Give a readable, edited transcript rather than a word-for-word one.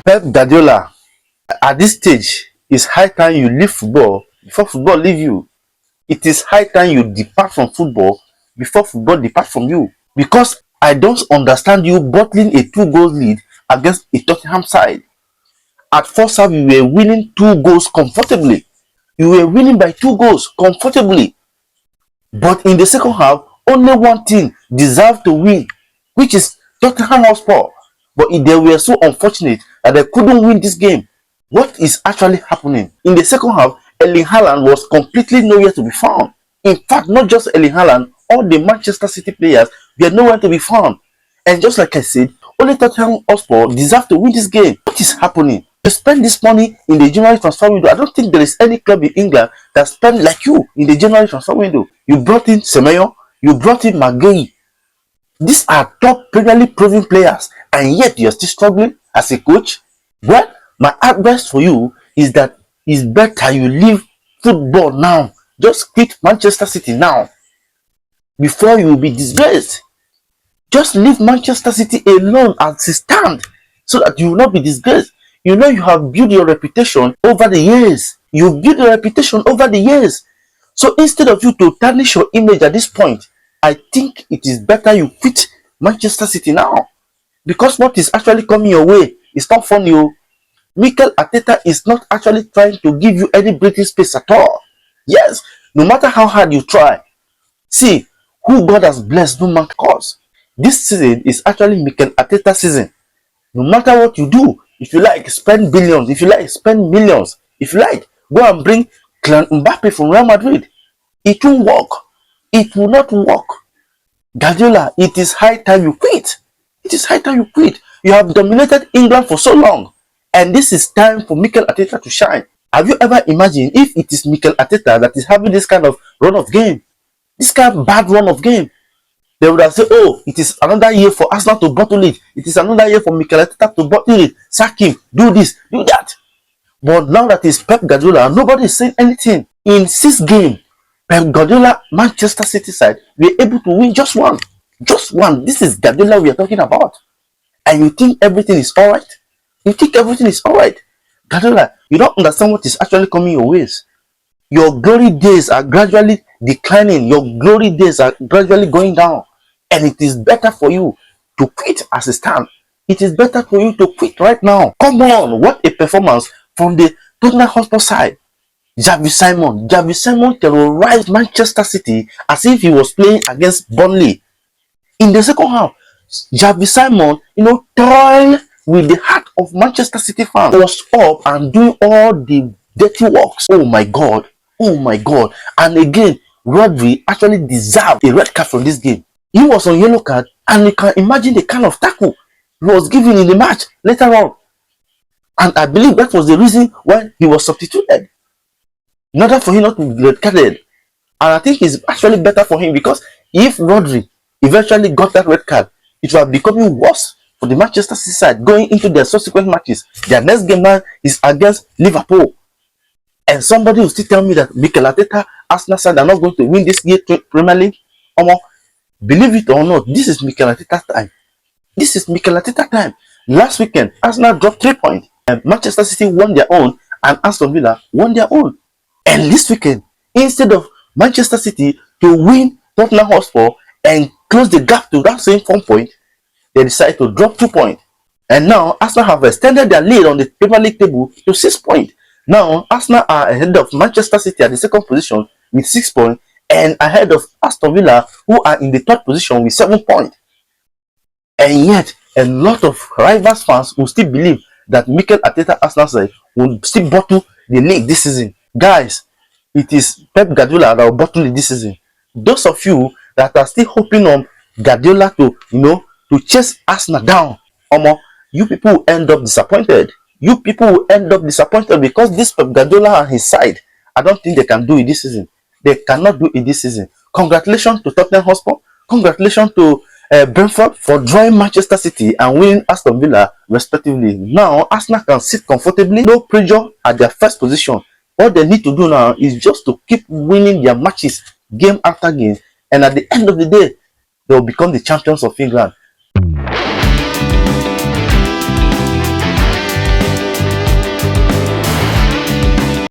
Pep Guardiola, at this stage, it's high time you leave football before football leave you. It is high time you depart from football before football depart from you. Because I don't understand you bottling a 2 goal lead against a Tottenham side. At first half, you were winning 2 goals comfortably. You were winning by 2 goals comfortably. But in the second half, only one team deserved to win, which is Tottenham Hotspur. But they were so unfortunate that they couldn't win this game. What is actually happening? In the second half, Erling Haaland was completely nowhere to be found. In fact, not just Erling Haaland, all the Manchester City players were nowhere to be found. And just like I said, only Tottenham Hotspur deserve to win this game. What is happening? You spend this money in the January transfer window. I don't think there is any club in England that spend like you in the January transfer window. You brought in Semenyo, you brought in McGahey. These are top Premier League proven players, and yet you're still struggling as a coach. Well, my advice for you is that it's better you leave football now. Just quit Manchester City now before you will be disgraced. Just leave Manchester City alone as it stands so that you will not be disgraced. You know you have built your reputation over the years. You've built your reputation over the years. So instead of you to tarnish your image at this point, I think it is better you quit Manchester City now. Because what is actually coming your way is not funny. Mikel Arteta is not actually trying to give you any breathing space at all. Yes, no matter how hard you try. See, who God has blessed, no man cause. This season is actually Mikel Arteta season. No matter what you do, if you like, spend billions. If you like, spend millions. If you like, go and bring Mbappe from Real Madrid. It won't work. It will not work. Guardiola, it is high time you quit. It is high time you quit. You have dominated England for so long. And this is time for Mikel Arteta to shine. Have you ever imagined if it is Mikel Arteta that is having this kind of run of game? This kind of bad run of game. They would have said, oh, it is another year for Arsenal to bottle it. It is another year for Mikel Arteta to bottle it. Sack him. Do this. Do that. But now that it's Pep Guardiola, nobody is saying anything. In 6 games, Pep Guardiola Manchester City side were able to win just one. Just one. This is Guardiola we are talking about. And you think everything is alright? You think everything is alright? Guardiola, you don't understand what is actually coming your ways. Your glory days are gradually declining. Your glory days are gradually going down. And it is better for you to quit as a stand. It is better for you to quit right now. Come on, what a performance from the Tottenham Hotspur side. Xavi Simon terrorized Manchester City as if he was playing against Burnley. In the second half, Xavi Simon, toiled with the heart of Manchester City fans, was up and doing all the dirty works. Oh my God. Oh my God. And again, Rodri actually deserved a red card from this game. He was on yellow card, and you can imagine the kind of tackle he was given in the match later on. And I believe that was the reason why he was substituted, in order for him not to be red carded. And I think it's actually better for him, because if Rodri eventually got that red card, it would have becoming worse for the Manchester City side going into their subsequent matches. Their next game now is against Liverpool. And somebody will still tell me that Mikel Arteta, Arsenal side are not going to win this year Premier League. Believe it or not, this is Mikel Arteta time. This is Mikel Arteta time. Last weekend, Arsenal dropped 3 points, and Manchester City won their own, and Aston Villa won their own. And this weekend, instead of Manchester City to win Tottenham Hotspur and close the gap to that same 4 point, they decided to drop 2 points. And now Arsenal have extended their lead on the Premier League table to 6 points. Now Arsenal are ahead of Manchester City at the second position with 6 points, and ahead of Aston Villa, who are in the third position with 7 points. And yet, a lot of rivals fans will still believe that Mikel Arteta Arsenal side will still bottle the league this season. Guys, it is Pep Guardiola that will bottle it this season. Those of you that are still hoping on Guardiola to chase Arsenal down, you people will end up disappointed. You people will end up disappointed, because this Pep Guardiola and his side, I don't think they can do it this season. They cannot do it this season. Congratulations to Tottenham Hotspur. Congratulations to Brentford for drawing Manchester City and winning Aston Villa respectively. Now Arsenal can sit comfortably, no pressure at their first position. All they need to do now is just to keep winning their matches game after game, and at the end of the day, they will become the champions of England.